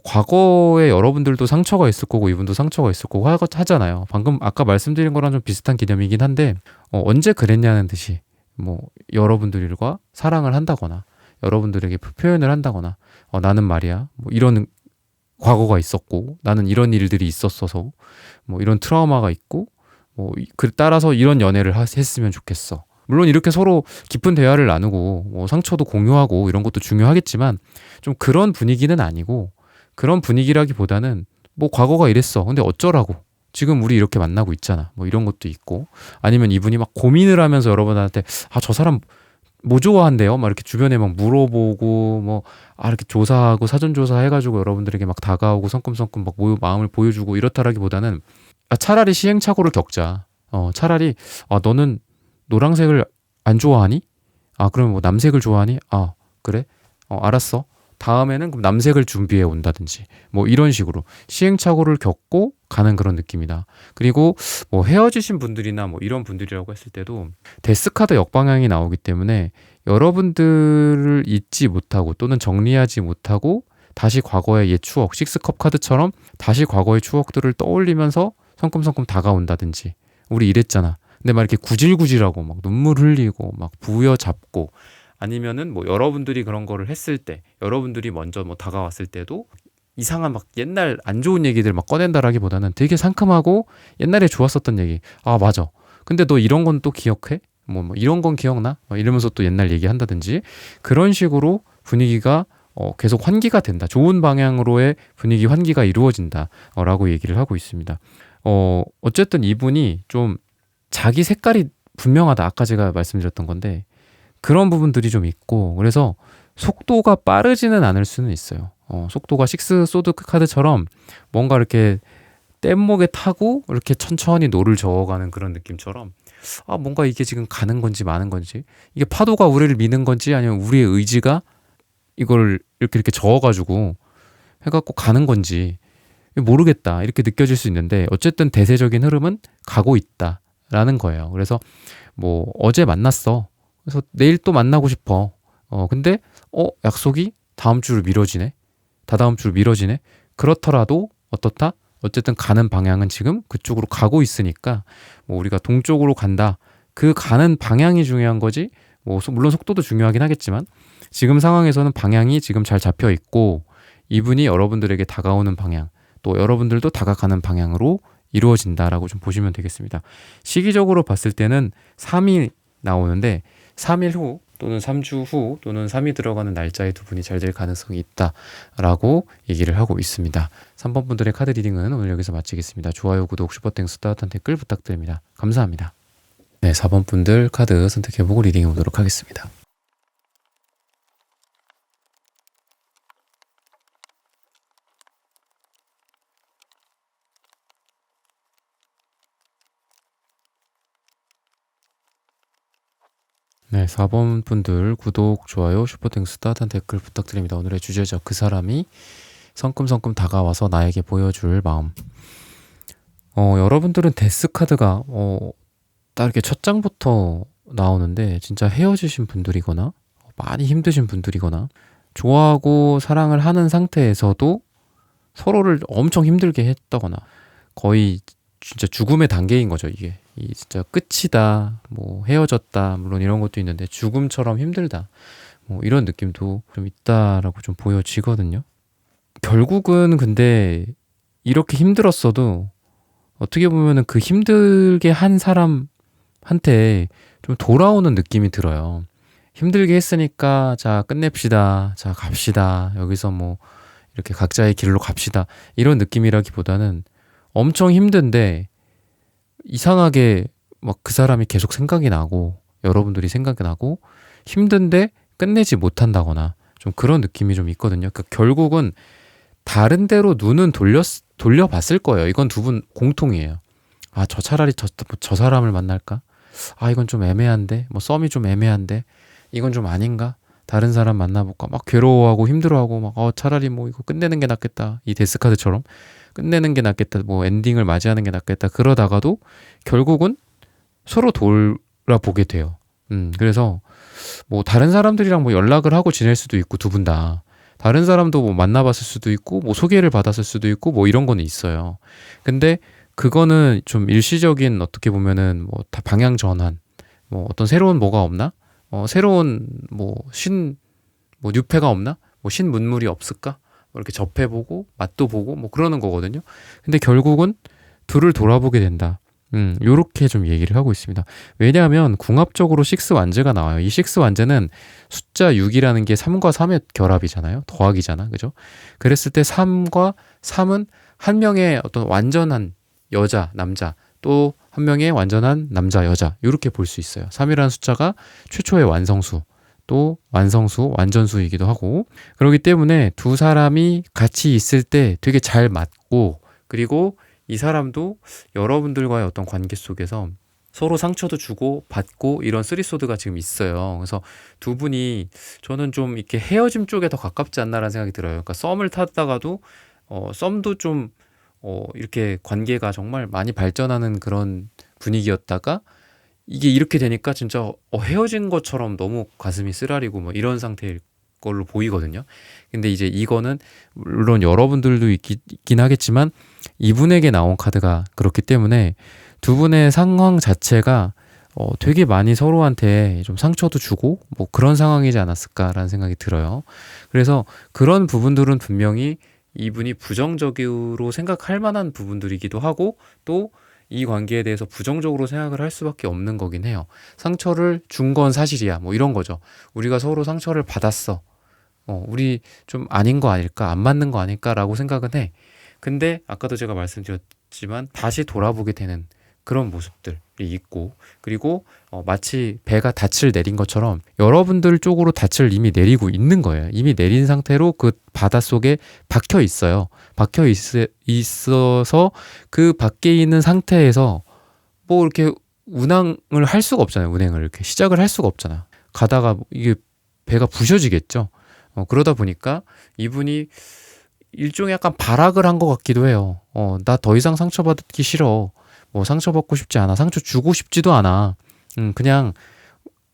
과거에 여러분들도 상처가 있을 거고 이분도 상처가 있을 거고 하잖아요. 방금 아까 말씀드린 거랑 좀 비슷한 개념이긴 한데 언제 그랬냐는 듯이 뭐 여러분들과 사랑을 한다거나 여러분들에게 표현을 한다거나 나는 말이야 뭐 이런 과거가 있었고 나는 이런 일들이 있었어서 뭐 이런 트라우마가 있고 뭐 따라서 이런 연애를 했으면 좋겠어. 물론 이렇게 서로 깊은 대화를 나누고 뭐 상처도 공유하고 이런 것도 중요하겠지만 좀 그런 분위기는 아니고 그런 분위기라기보다는 뭐 과거가 이랬어. 근데 어쩌라고. 지금 우리 이렇게 만나고 있잖아. 뭐 이런 것도 있고 아니면 이분이 막 고민을 하면서 여러분한테 저 사람 뭐 좋아한대요? 막 이렇게 주변에 막 물어보고 뭐 이렇게 조사하고 사전 조사해가지고 여러분들에게 막 다가오고 성큼성큼 막 마음을 보여주고 이렇다라기보다는 차라리 시행착오를 겪자. 차라리 너는 노란색을 안 좋아하니? 그러면 뭐 남색을 좋아하니? 그래? 알았어. 다음에는 그럼 남색을 준비해 온다든지 뭐 이런 식으로 시행착오를 겪고 가는 그런 느낌이다. 그리고 뭐 헤어지신 분들이나 뭐 이런 분들이라고 했을 때도 데스카드 역방향이 나오기 때문에 여러분들을 잊지 못하고 또는 정리하지 못하고 다시 과거의 옛 추억, 식스컵 카드처럼 다시 과거의 추억들을 떠올리면서 성큼성큼 다가온다든지. 우리 이랬잖아. 근데 막 이렇게 구질구질하고 막 눈물 흘리고 막 부여잡고 아니면은 뭐 여러분들이 그런 거를 했을 때 여러분들이 먼저 뭐 다가왔을 때도 이상한 막 옛날 안 좋은 얘기들 막 꺼낸다라기보다는 되게 상큼하고 옛날에 좋았었던 얘기. 아, 맞아. 근데 너 이런 건 또 기억해? 뭐 이런 건 기억나? 막 이러면서 또 옛날 얘기한다든지 그런 식으로 분위기가 계속 환기가 된다. 좋은 방향으로의 분위기 환기가 이루어진다. 라고 얘기를 하고 있습니다. 어쨌든 이분이 좀 자기 색깔이 분명하다. 아까 제가 말씀드렸던 건데 그런 부분들이 좀 있고 그래서 속도가 빠르지는 않을 수는 있어요. 속도가 식스 소드 카드처럼 뭔가 이렇게 뗏목에 타고 이렇게 천천히 노를 저어가는 그런 느낌처럼 아 뭔가 이게 지금 가는 건지 마는 건지 이게 파도가 우리를 미는 건지 아니면 우리의 의지가 이걸 이렇게 저어가지고 해갖고 가는 건지 모르겠다 이렇게 느껴질 수 있는데 어쨌든 대세적인 흐름은 가고 있다라는 거예요. 그래서 뭐 어제 만났어. 그래서 내일 또 만나고 싶어. 근데 약속이 다음 주로 미뤄지네. 다다음 주로 미뤄지네. 그렇더라도 어떻다? 어쨌든 가는 방향은 지금 그쪽으로 가고 있으니까 뭐 우리가 동쪽으로 간다. 그 가는 방향이 중요한 거지. 뭐 물론 속도도 중요하긴 하겠지만 지금 상황에서는 방향이 지금 잘 잡혀 있고 이분이 여러분들에게 다가오는 방향 또 여러분들도 다가가는 방향으로 이루어진다라고 좀 보시면 되겠습니다. 시기적으로 봤을 때는 3이 나오는데 3일 후 또는 3주 후 또는 3이 들어가는 날짜에 두 분이 잘 될 가능성이 있다라고 얘기를 하고 있습니다. 3번 분들의 카드 리딩은 오늘 여기서 마치겠습니다. 좋아요, 구독, 슈퍼땡스, 따뜻한 댓글 부탁드립니다. 감사합니다. 네, 4번 분들 카드 선택해보고 리딩해 보도록 하겠습니다. 네, 4번 분들 구독, 좋아요, 슈퍼땡스, 따뜻한 댓글 부탁드립니다. 오늘의 주제죠. 그 사람이 성큼성큼 다가와서 나에게 보여줄 마음. 여러분들은 데스 카드가 딱 이렇게 첫 장부터 나오는데 진짜 헤어지신 분들이거나 많이 힘드신 분들이거나 좋아하고 사랑을 하는 상태에서도 서로를 엄청 힘들게 했다거나 거의 진짜 죽음의 단계인 거죠, 이게. 이 진짜 끝이다, 뭐 헤어졌다, 물론 이런 것도 있는데 죽음처럼 힘들다, 뭐 이런 느낌도 좀 있다라고 좀 보여지거든요. 결국은 근데 이렇게 힘들었어도 어떻게 보면은 그 힘들게 한 사람한테 좀 돌아오는 느낌이 들어요. 힘들게 했으니까 자 끝냅시다, 자 갑시다, 여기서 뭐 이렇게 각자의 길로 갑시다 이런 느낌이라기보다는 엄청 힘든데 이상하게 막 그 사람이 계속 생각이 나고 여러분들이 생각이 나고 힘든데 끝내지 못한다거나 좀 그런 느낌이 좀 있거든요. 그러니까 결국은 다른 데로 눈은 돌려봤을 거예요. 이건 두 분 공통이에요. 아, 저 차라리 저 사람을 만날까? 아, 이건 좀 애매한데? 뭐 썸이 좀 애매한데? 이건 좀 아닌가? 다른 사람 만나볼까? 막 괴로워하고 힘들어하고 막 차라리 뭐 이거 끝내는 게 낫겠다. 이 데스카드처럼 끝내는 게 낫겠다. 뭐 엔딩을 맞이하는 게 낫겠다. 그러다가도 결국은 서로 돌아보게 돼요. 그래서 뭐 다른 사람들이랑 뭐 연락을 하고 지낼 수도 있고 두 분 다. 다른 사람도 뭐 만나봤을 수도 있고 뭐 소개를 받았을 수도 있고 뭐 이런 거는 있어요. 근데 그거는 좀 일시적인 어떻게 보면은 뭐 다 방향 전환, 뭐 어떤 새로운 뭐가 없나? 새로운 뭐 뭐 뉴페가 없나? 뭐 신문물이 없을까? 뭐 이렇게 접해보고 맛도 보고 뭐 그러는 거거든요. 근데 결국은 둘을 돌아보게 된다. 요렇게 좀 얘기를 하고 있습니다. 왜냐하면 궁합적으로 식스 완제가 나와요. 이 식스 완제는 숫자 6이라는 게 3과 3의 결합이잖아요. 더하기잖아. 그죠? 그랬을 때 3과 3은 한 명의 어떤 완전한 여자, 남자, 또 한 명의 완전한 남자, 여자 이렇게 볼 수 있어요. 3이라는 숫자가 최초의 완성수, 또 완성수, 완전수이기도 하고 그렇기 때문에 두 사람이 같이 있을 때 되게 잘 맞고 그리고 이 사람도 여러분들과의 어떤 관계 속에서 서로 상처도 주고 받고 이런 쓰리소드가 지금 있어요. 그래서 두 분이 저는 좀 이렇게 헤어짐 쪽에 더 가깝지 않나라는 생각이 들어요. 그러니까 썸을 타다가도 썸도 좀 이렇게 관계가 정말 많이 발전하는 그런 분위기였다가 이게 이렇게 되니까 진짜 헤어진 것처럼 너무 가슴이 쓰라리고 뭐 이런 상태일 걸로 보이거든요. 근데 이제 이거는 물론 여러분들도 있긴 하겠지만 이분에게 나온 카드가 그렇기 때문에 두 분의 상황 자체가 되게 많이 서로한테 좀 상처도 주고 뭐 그런 상황이지 않았을까라는 생각이 들어요. 그래서 그런 부분들은 분명히 이분이 부정적으로 생각할 만한 부분들이기도 하고 또 이 관계에 대해서 부정적으로 생각을 할 수밖에 없는 거긴 해요. 상처를 준 건 사실이야. 뭐 이런 거죠. 우리가 서로 상처를 받았어. 우리 좀 아닌 거 아닐까? 안 맞는 거 아닐까라고 생각은 해. 근데 아까도 제가 말씀드렸지만 다시 돌아보게 되는 그런 모습들이 있고 그리고 마치 배가 닻을 내린 것처럼 여러분들 쪽으로 닻을 이미 내리고 있는 거예요. 이미 내린 상태로 그 바닷속에 박혀 있어요. 있어서 그 밖에 있는 상태에서 뭐 이렇게 운항을 할 수가 없잖아요. 운행을 이렇게 시작을 할 수가 없잖아. 가다가 이게 배가 부셔지겠죠. 그러다 보니까 이분이 일종의 약간 발악을 한 것 같기도 해요. 나 더 이상 상처받기 싫어. 뭐 상처받고 싶지 않아. 상처 주고 싶지도 않아. 그냥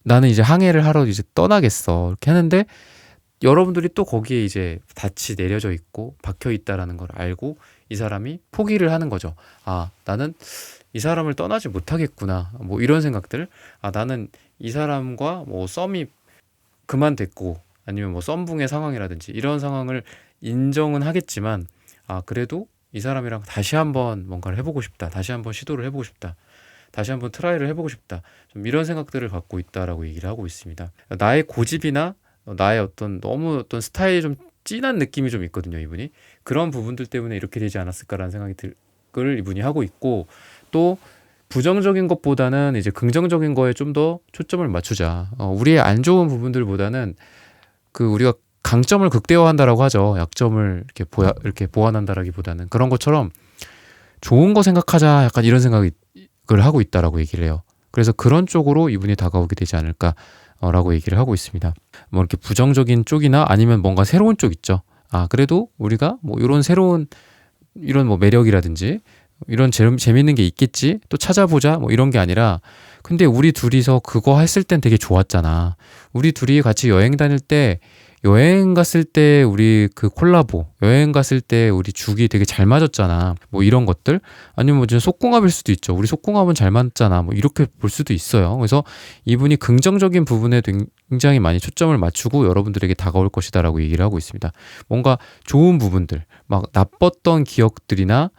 나는 이제 항해를 하러 이제 떠나겠어. 이렇게 하는데 여러분들이 또 거기에 이제 닻이 내려져 있고 박혀 있다라는 걸 알고 이 사람이 포기를 하는 거죠. 아, 나는 이 사람을 떠나지 못하겠구나. 뭐 이런 생각들. 아, 나는 이 사람과 뭐 썸이 그만됐고 아니면 뭐 썸붕의 상황이라든지 이런 상황을 인정은 하겠지만 아, 그래도 이 사람이랑 다시 한번 뭔가를 해보고 싶다. 다시 한번 시도를 해보고 싶다. 다시 한번 트라이를 해보고 싶다. 좀 이런 생각들을 갖고 있다라고 얘기를 하고 있습니다. 나의 고집이나 나의 너무 스타일이 좀 진한 느낌이 좀 있거든요, 이분이. 그런 부분들 때문에 이렇게 되지 않았을까라는 생각이 을 이분이 하고 있고 또 부정적인 것보다는 이제 긍정적인 거에 좀 더 초점을 맞추자. 우리의 안 좋은 부분들보다는 우리가 강점을 극대화한다라고 하죠. 약점을 이렇게 보완한다라기보다는 그런 것처럼 좋은 거 생각하자. 약간 이런 생각을 하고 있다라고 얘기를 해요. 그래서 그런 쪽으로 이분이 다가오게 되지 않을까라고 얘기를 하고 있습니다. 뭐 이렇게 부정적인 쪽이나 아니면 뭔가 새로운 쪽 있죠. 아, 그래도 우리가 뭐 이런 새로운 이런 뭐 매력이라든지 이런 재밌는 게 있겠지 또 찾아보자 뭐 이런 게 아니라 근데 우리 둘이서 그거 했을 땐 되게 좋았잖아. 우리 둘이 같이 여행 다닐 때 여행 갔을 때 우리 그 콜라보 여행 갔을 때 우리 죽이 되게 잘 맞았잖아. 뭐 이런 것들 아니면 뭐 속궁합일 수도 있죠. 우리 속궁합은 잘 맞잖아. 뭐 이렇게 볼 수도 있어요. 그래서 이분이 긍정적인 부분에 굉장히 많이 초점을 맞추고 여러분들에게 다가올 것이다라고 얘기를 하고 있습니다. 뭔가 좋은 부분들 막 나빴던 기억들이나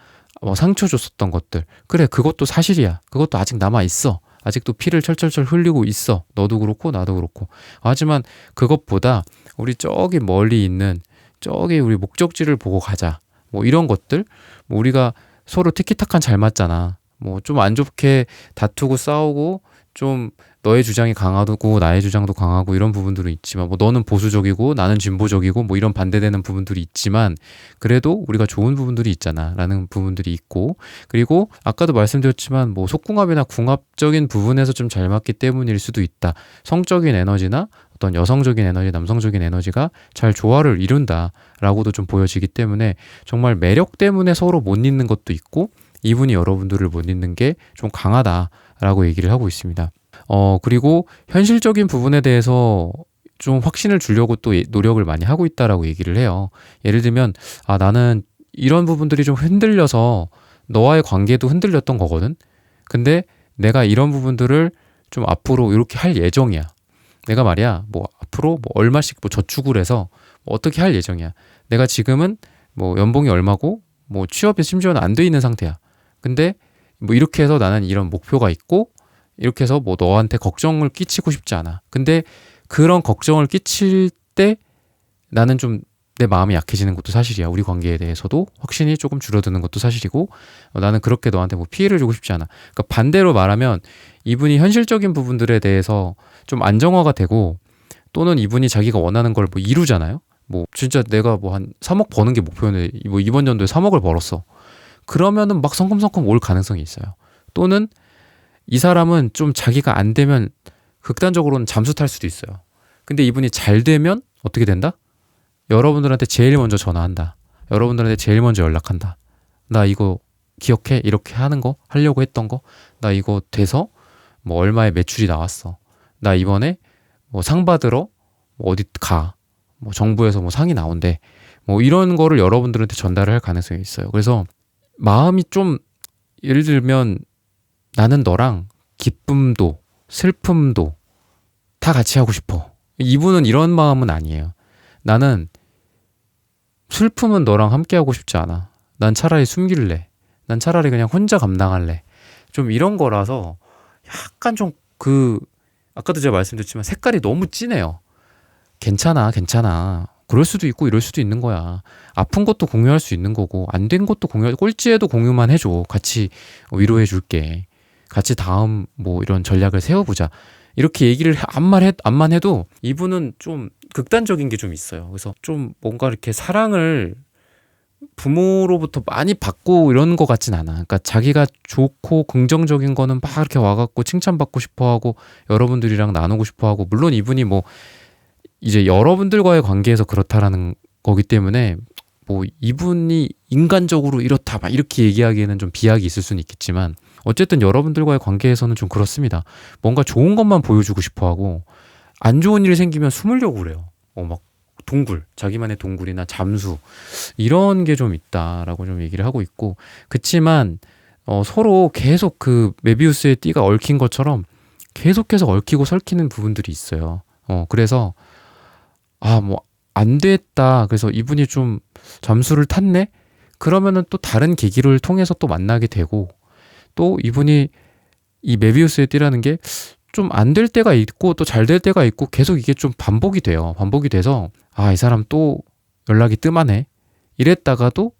상처 줬었던 것들 그래 그것도 사실이야. 그것도 아직 남아있어. 아직도 피를 철철철 흘리고 있어. 너도 그렇고 나도 그렇고. 하지만 그것보다 우리 저기 멀리 있는 저기 우리 목적지를 보고 가자. 뭐 이런 것들 뭐 우리가 서로 티키타칸 잘 맞잖아. 뭐 좀 안 좋게 다투고 싸우고 좀 너의 주장이 강하고 나의 주장도 강하고 이런 부분들은 있지만 뭐 너는 보수적이고 나는 진보적이고 뭐 이런 반대되는 부분들이 있지만 그래도 우리가 좋은 부분들이 있잖아 라는 부분들이 있고 그리고 아까도 말씀드렸지만 뭐 속궁합이나 궁합적인 부분에서 좀 잘 맞기 때문일 수도 있다. 성적인 에너지나 어떤 여성적인 에너지, 남성적인 에너지가 잘 조화를 이룬다 라고도 좀 보여지기 때문에 정말 매력 때문에 서로 못 잇는 것도 있고 이분이 여러분들을 못 잇는 게 좀 강하다라고 얘기를 하고 있습니다. 그리고 현실적인 부분에 대해서 좀 확신을 주려고 또 노력을 많이 하고 있다라고 얘기를 해요. 예를 들면, 아, 나는 이런 부분들이 좀 흔들려서 너와의 관계도 흔들렸던 거거든. 근데 내가 이런 부분들을 좀 앞으로 이렇게 할 예정이야. 내가 말이야, 뭐 앞으로 뭐 얼마씩 뭐 저축을 해서 뭐 어떻게 할 예정이야. 내가 지금은 뭐 연봉이 얼마고 뭐 취업이 심지어는 안 돼 있는 상태야. 근데 뭐 이렇게 해서 나는 이런 목표가 있고 이렇게 해서 뭐 너한테 걱정을 끼치고 싶지 않아. 근데 그런 걱정을 끼칠 때 나는 좀 내 마음이 약해지는 것도 사실이야. 우리 관계에 대해서도 확신이 조금 줄어드는 것도 사실이고 나는 그렇게 너한테 뭐 피해를 주고 싶지 않아. 그러니까 반대로 말하면 이분이 현실적인 부분들에 대해서 좀 안정화가 되고 또는 이분이 자기가 원하는 걸 뭐 이루잖아요. 뭐 진짜 내가 뭐 한 3억 버는 게 목표인데 뭐 이번 연도에 3억을 벌었어. 그러면은 막 성큼성큼 올 가능성이 있어요. 또는 이 사람은 좀 자기가 안 되면 극단적으로는 잠수 탈 수도 있어요. 근데 이분이 잘 되면 어떻게 된다? 여러분들한테 제일 먼저 전화한다. 여러분들한테 제일 먼저 연락한다. 나 이거 기억해? 이렇게 하는 거? 하려고 했던 거? 나 이거 돼서 뭐 얼마의 매출이 나왔어. 나 이번에 뭐 상 받으러 뭐 어디 가. 뭐 정부에서 뭐 상이 나온대. 뭐 이런 거를 여러분들한테 전달을 할 가능성이 있어요. 그래서 마음이 좀 예를 들면 나는 너랑 기쁨도 슬픔도 다 같이 하고 싶어. 이분은 이런 마음은 아니에요. 나는 슬픔은 너랑 함께 하고 싶지 않아. 난 차라리 숨길래. 난 차라리 그냥 혼자 감당할래. 좀 이런 거라서 약간 좀 아까도 제가 말씀드렸지만 색깔이 너무 진해요. 괜찮아, 괜찮아. 그럴 수도 있고 이럴 수도 있는 거야. 아픈 것도 공유할 수 있는 거고 안 된 것도 꼴찌에도 공유만 해줘. 같이 위로해 줄게. 같이 다음 뭐 이런 전략을 세워보자. 이렇게 얘기를 암만 해도 이분은 좀 극단적인 게 좀 있어요. 그래서 좀 뭔가 이렇게 사랑을 부모로부터 많이 받고 이런 것 같진 않아. 그러니까 자기가 좋고 긍정적인 거는 막 이렇게 와갖고 칭찬받고 싶어 하고 여러분들이랑 나누고 싶어 하고 물론 이분이 뭐 이제 여러분들과의 관계에서 그렇다라는 거기 때문에 뭐 이분이 인간적으로 이렇다 막 이렇게 얘기하기에는 좀 비약이 있을 수는 있겠지만 어쨌든 여러분들과의 관계에서는 좀 그렇습니다. 뭔가 좋은 것만 보여주고 싶어 하고 안 좋은 일이 생기면 숨으려고 그래요. 막 자기만의 동굴이나 잠수 이런 게 좀 있다라고 좀 얘기를 하고 있고 그치만 서로 계속 그 메비우스의 띠가 얽힌 것처럼 계속해서 얽히고 설키는 부분들이 있어요. 그래서 뭐 안 됐다. 그래서 이분이 좀 잠수를 탔네? 그러면은 또 다른 계기를 통해서 또 만나게 되고 또 이분이 이 메비우스의 띠라는 게 좀 안 될 때가 있고 또 잘 될 때가 있고 계속 이게 좀 반복이 돼요. 반복이 돼서 이 사람 또 연락이 뜸하네. 이랬다가도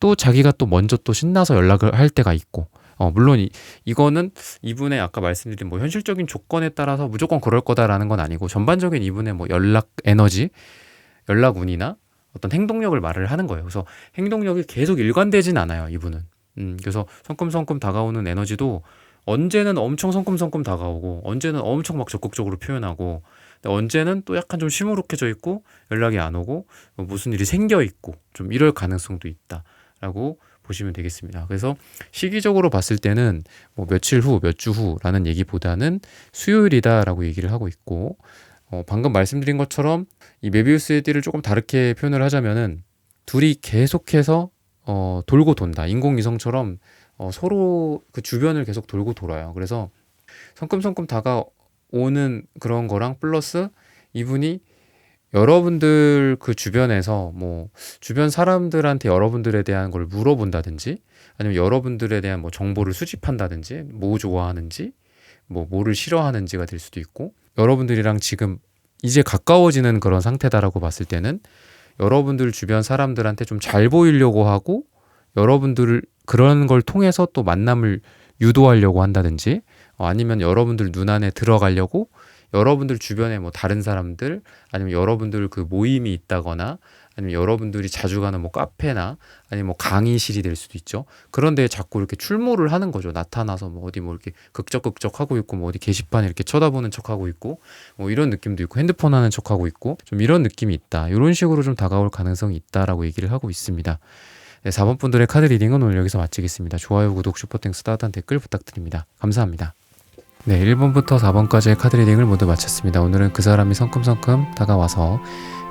또 자기가 또 먼저 또 신나서 연락을 할 때가 있고 물론 이거는 이분의 아까 말씀드린 뭐 현실적인 조건에 따라서 무조건 그럴 거다라는 건 아니고 전반적인 이분의 뭐 연락 에너지, 연락 운이나 어떤 행동력을 말을 하는 거예요. 그래서 행동력이 계속 일관되진 않아요, 이분은. 그래서 성큼성큼 다가오는 에너지도 언제는 엄청 성큼성큼 다가오고 언제는 엄청 막 적극적으로 표현하고 근데 언제는 또 약간 좀 시무룩해져 있고 연락이 안 오고 무슨 일이 생겨 있고 좀 이럴 가능성도 있다라고 보시면 되겠습니다. 그래서 시기적으로 봤을 때는 뭐 며칠 후, 몇 주 후라는 얘기보다는 수요일이다라고 얘기를 하고 있고 방금 말씀드린 것처럼 이 메비우스의 띠를 조금 다르게 표현을 하자면은 둘이 계속해서 돌고 돈다. 인공위성처럼 서로 그 주변을 계속 돌고 돌아요. 그래서 성큼성큼 다가오는 그런 거랑 플러스 이분이 여러분들 그 주변에서 뭐 주변 사람들한테 여러분들에 대한 걸 물어본다든지 아니면 여러분들에 대한 뭐 정보를 수집한다든지 뭐 좋아하는지 뭐를 싫어하는지가 될 수도 있고 여러분들이랑 지금 이제 가까워지는 그런 상태다라고 봤을 때는 여러분들 주변 사람들한테 좀 잘 보이려고 하고 여러분들을 그런 걸 통해서 또 만남을 유도하려고 한다든지 아니면 여러분들 눈 안에 들어가려고 여러분들 주변에 뭐 다른 사람들 아니면 여러분들 그 모임이 있다거나 아니면 여러분들이 자주 가는 뭐 카페나 아니면 뭐 강의실이 될 수도 있죠. 그런데 자꾸 이렇게 출몰을 하는 거죠. 나타나서 뭐 어디 뭐 이렇게 극적극적 하고 있고 뭐 어디 게시판에 이렇게 쳐다보는 척 하고 있고 뭐 이런 느낌도 있고 핸드폰 하는 척 하고 있고 좀 이런 느낌이 있다. 이런 식으로 좀 다가올 가능성이 있다라고 얘기를 하고 있습니다. 네, 4번 분들의 카드 리딩은 오늘 여기서 마치겠습니다. 좋아요, 구독, 슈퍼땡스, 따뜻한 댓글 부탁드립니다. 감사합니다. 네, 1번부터 4번까지의 카드 리딩을 모두 마쳤습니다. 오늘은 그 사람이 성큼성큼 다가와서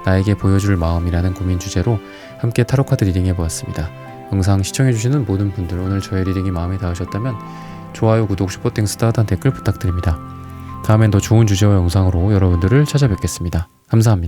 나에게 보여줄 마음이라는 고민 주제로 함께 타로 카드 리딩 해보았습니다. 영상 시청해주시는 모든 분들 오늘 저의 리딩이 마음에 닿으셨다면 좋아요, 구독, 슈퍼땡스, 따뜻한 댓글 부탁드립니다. 다음엔 더 좋은 주제와 영상으로 여러분들을 찾아뵙겠습니다. 감사합니다.